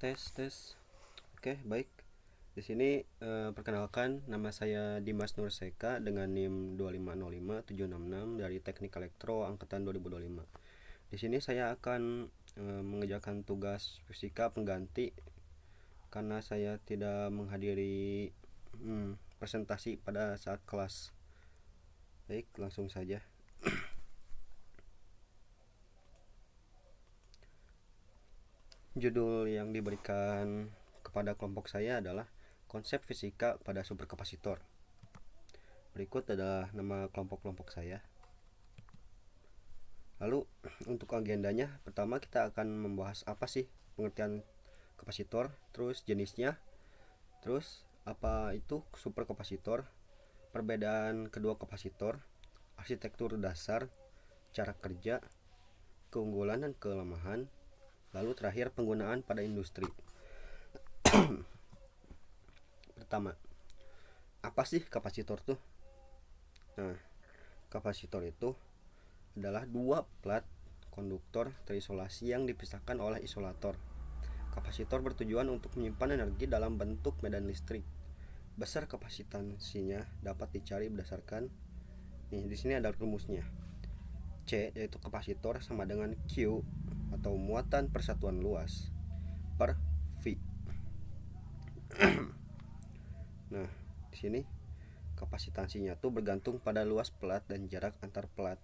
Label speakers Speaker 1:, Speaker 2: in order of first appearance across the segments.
Speaker 1: Tes tes. Oke, baik. Di sini perkenalkan, nama saya Dimas Nurseka dengan NIM 2505766 dari Teknik Elektro angkatan 2025. Di sini saya akan mengerjakan tugas fisika pengganti karena saya tidak menghadiri presentasi pada saat kelas. Baik, langsung saja. Judul yang diberikan kepada kelompok saya adalah konsep fisika pada superkapasitor. Berikut adalah nama kelompok-kelompok saya. Lalu untuk agendanya, pertama kita akan membahas apa sih pengertian kapasitor, terus jenisnya, terus apa itu superkapasitor, perbedaan kedua kapasitor, arsitektur dasar, cara kerja, keunggulan dan kelemahan, lalu terakhir penggunaan pada industri. Pertama, apa sih kapasitor tuh? Nah, kapasitor itu adalah dua plat konduktor terisolasi yang dipisahkan oleh isolator. Kapasitor bertujuan untuk menyimpan energi dalam bentuk medan listrik. Besar kapasitansinya dapat dicari berdasarkan di sini ada rumusnya. C yaitu kapasitor sama dengan Q atau muatan persatuan luas per V. Nah, di sini kapasitansinya tuh bergantung pada luas plat dan jarak antar plat.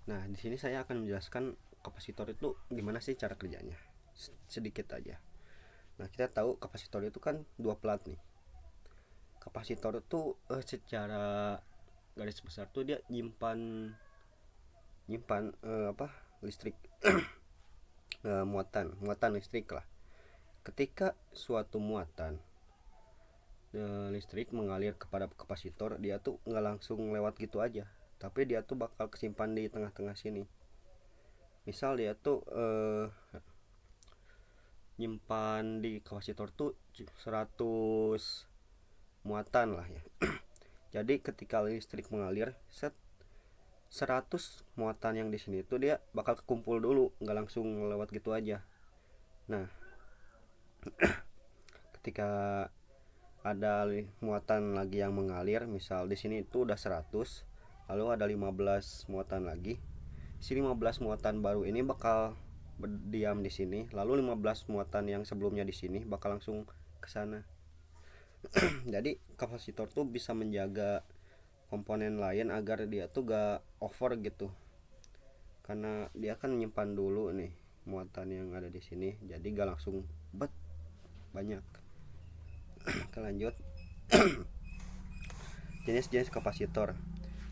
Speaker 1: Nah, di sini saya akan menjelaskan kapasitor itu gimana sih cara kerjanya. Sedikit aja. Nah, kita tahu kapasitor itu kan dua plat nih. Kapasitor itu secara garis besar tuh dia nyimpan listrik. muatan listrik lah. Ketika suatu muatan listrik mengalir kepada kapasitor, dia tuh nggak langsung lewat gitu aja, tapi dia tuh bakal kesimpan di tengah-tengah sini. Misal dia tuh nyimpan di kapasitor tuh 100 muatan lah ya. Jadi ketika listrik mengalir, 100 muatan yang di sini tuh dia bakal kekumpul dulu, nggak langsung lewat gitu aja. Nah, ketika ada muatan lagi yang mengalir, misal di sini itu udah 100, lalu ada 15 muatan lagi. Si 15 muatan baru ini bakal berdiam di sini, lalu 15 muatan yang sebelumnya di sini bakal langsung ke sana. Jadi kapasitor tuh bisa menjaga komponen lain agar dia tuh gak over gitu. Karena dia kan menyimpan dulu nih muatan yang ada di sini, jadi gak langsung banyak. Oke, lanjut. Jenis-jenis kapasitor.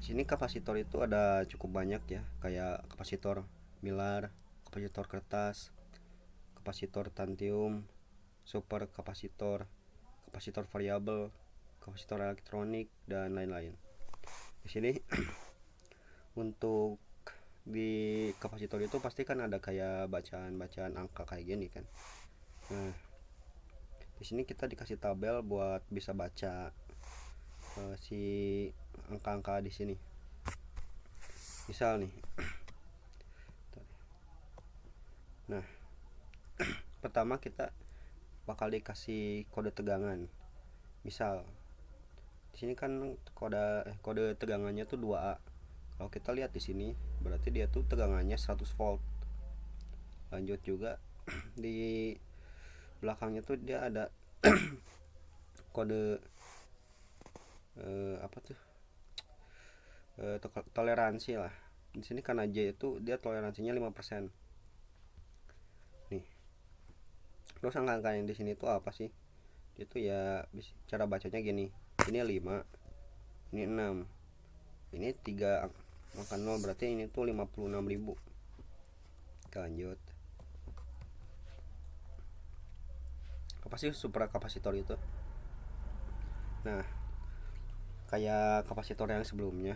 Speaker 1: Sini kapasitor itu ada cukup banyak ya, kayak kapasitor Miller, kapasitor kertas, kapasitor tantium, super kapasitor, kapasitor variabel, kapasitor elektronik dan lain-lain. Di sini untuk di kapasitor itu pasti kan ada kayak bacaan angka kayak gini kan. Nah, di sini kita dikasih tabel buat bisa baca si angka-angka di sini. Misal nih. Nah, pertama kita bakal dikasih kode tegangan. Misal di sini kan kode tegangannya tuh 2A. Kalau kita lihat di sini berarti dia tuh tegangannya 100 volt. Lanjut juga di belakangnya tuh dia ada kode apa tuh? Toleransi lah. Di sini karena J itu dia toleransinya 5%. Nih. Terus angka-angka yang di sini tuh apa sih? Itu ya cara bacanya gini. Ini 5, ini 6, ini 3 angka 0, berarti ini tuh 56.000. Lanjut. Apa sih superkapasitor itu? Nah, kayak kapasitor yang sebelumnya,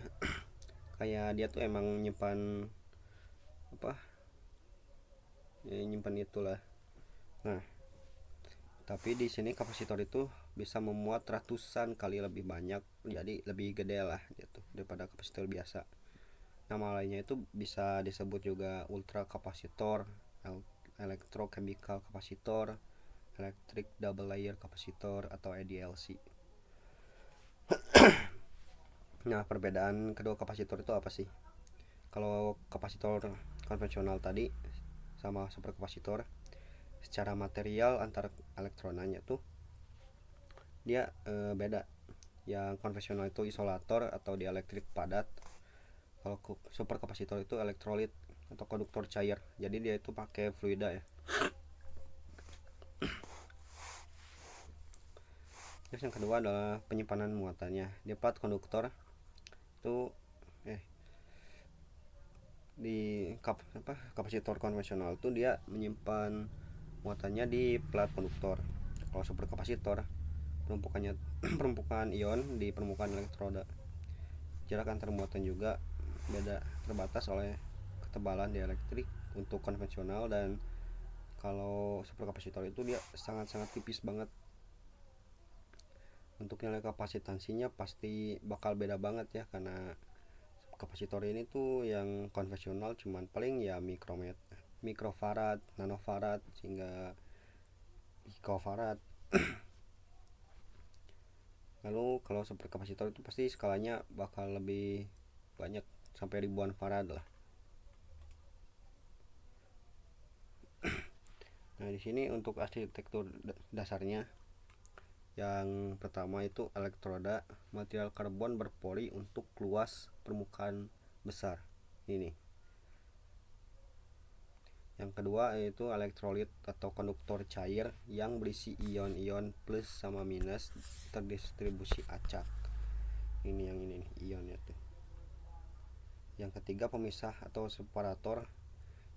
Speaker 1: kayak dia tuh emang nyimpan apa? Ya, nyimpan itulah. Nah, tapi di sini kapasitor itu bisa memuat ratusan kali lebih banyak, jadi lebih gede lah gitu daripada kapasitor biasa. Nama lainnya itu bisa disebut juga ultra kapasitor, electrochemical capacitor, electric double layer capacitor atau EDLC. Nah, perbedaan kedua kapasitor itu apa sih? Kalau kapasitor konvensional tadi sama superkapasitor, secara material antar elektronanya tuh dia beda. Yang konvensional itu isolator atau dielektrik padat. Kalau superkapasitor itu elektrolit atau konduktor cair. Jadi dia itu pakai fluida ya. Terus yang kedua adalah penyimpanan muatannya. Di plat konduktor itu di kapasitor konvensional itu dia menyimpan muatannya di plat konduktor. Kalau superkapasitor permukaan ion di permukaan elektroda. Jarak antar muatan juga beda, terbatas oleh ketebalan dielektrik untuk konvensional, dan kalau superkapasitor itu dia sangat-sangat tipis banget. Untuk nilai kapasitansinya pasti bakal beda banget ya, karena kapasitor ini tuh yang konvensional cuman paling ya mikrofarad, nanofarad hingga picofarad. Lalu kalau superkapasitor itu pasti skalanya bakal lebih banyak, sampai ribuan farad lah. Nah, di sini untuk arsitektur dasarnya, yang pertama itu elektroda material karbon berpori untuk luas permukaan besar. Ini. Yang kedua yaitu elektrolit atau konduktor cair yang berisi ion-ion plus sama minus terdistribusi acak. Ini yang ini nih, ionnya tuh. Yang ketiga pemisah atau separator,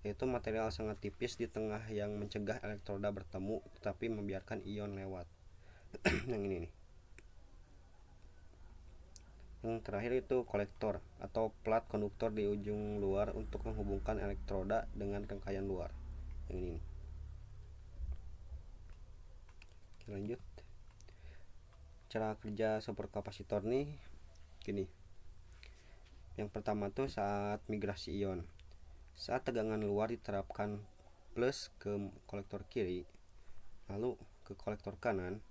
Speaker 1: yaitu material sangat tipis di tengah yang mencegah elektroda bertemu tetapi membiarkan ion lewat. Yang ini nih. Yang terakhir itu kolektor atau plat konduktor di ujung luar untuk menghubungkan elektroda dengan rangkaian luar. Yang ini nih. Oke, lanjut. Cara kerja superkapasitor nih gini. Yang pertama tuh saat migrasi ion, saat tegangan luar diterapkan plus ke kolektor kiri lalu ke kolektor kanan,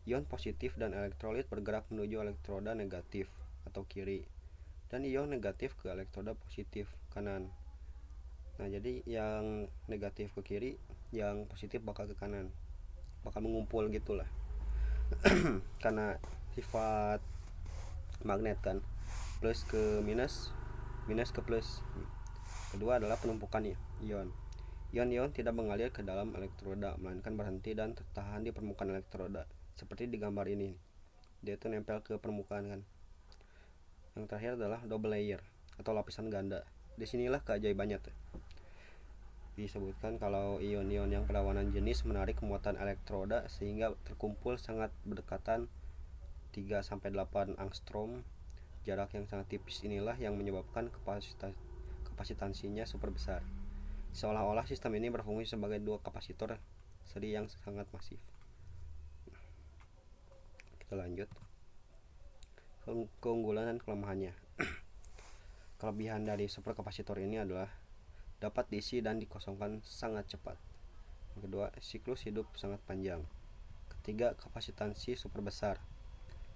Speaker 1: ion positif dan elektrolit bergerak menuju elektroda negatif atau kiri, dan ion negatif ke elektroda positif kanan. Nah, jadi yang negatif ke kiri, yang positif bakal ke kanan, bakal mengumpul gitulah. Karena sifat magnet kan, plus ke minus, minus ke plus. Kedua adalah penumpukan ion. Ion-ion tidak mengalir ke dalam elektroda, melainkan berhenti dan tertahan di permukaan elektroda, seperti di gambar ini. Dia itu nempel ke permukaan kan. Yang terakhir adalah double layer atau lapisan ganda. Disinilah keajaibannya tuh. Disebutkan kalau ion-ion yang berlawanan jenis menarik muatan elektroda sehingga terkumpul sangat berdekatan 3-8 angstrom. Jarak yang sangat tipis inilah yang menyebabkan kapasitansinya super besar. Seolah-olah sistem ini berfungsi sebagai dua kapasitor seri yang sangat masif. Kita lanjut. Keunggulan dan kelemahannya. Kelebihan dari superkapasitor ini adalah dapat diisi dan dikosongkan sangat cepat. Yang kedua, siklus hidup sangat panjang. Ketiga, kapasitansi super besar.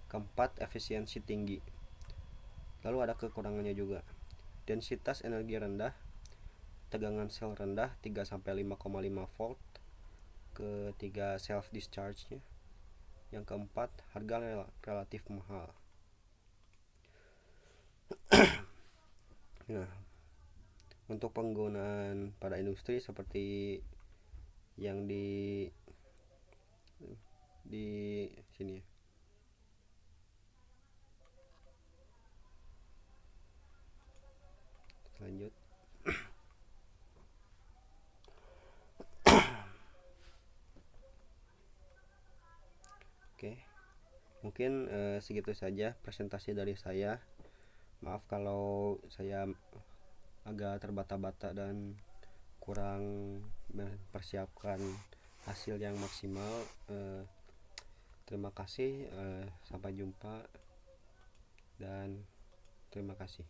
Speaker 1: Keempat, efisiensi tinggi. Lalu ada kekurangannya juga. Densitas energi rendah, tegangan sel rendah 3-5,5 volt. Ketiga, self discharge-nya. Yang keempat, harga relatif mahal. Nah, untuk penggunaan pada industri seperti yang di sini ya. Lanjut. Oke. Mungkin segitu saja presentasi dari saya. Maaf kalau saya agak terbata-bata dan kurang mempersiapkan hasil yang maksimal. Terima kasih, sampai jumpa dan terima kasih.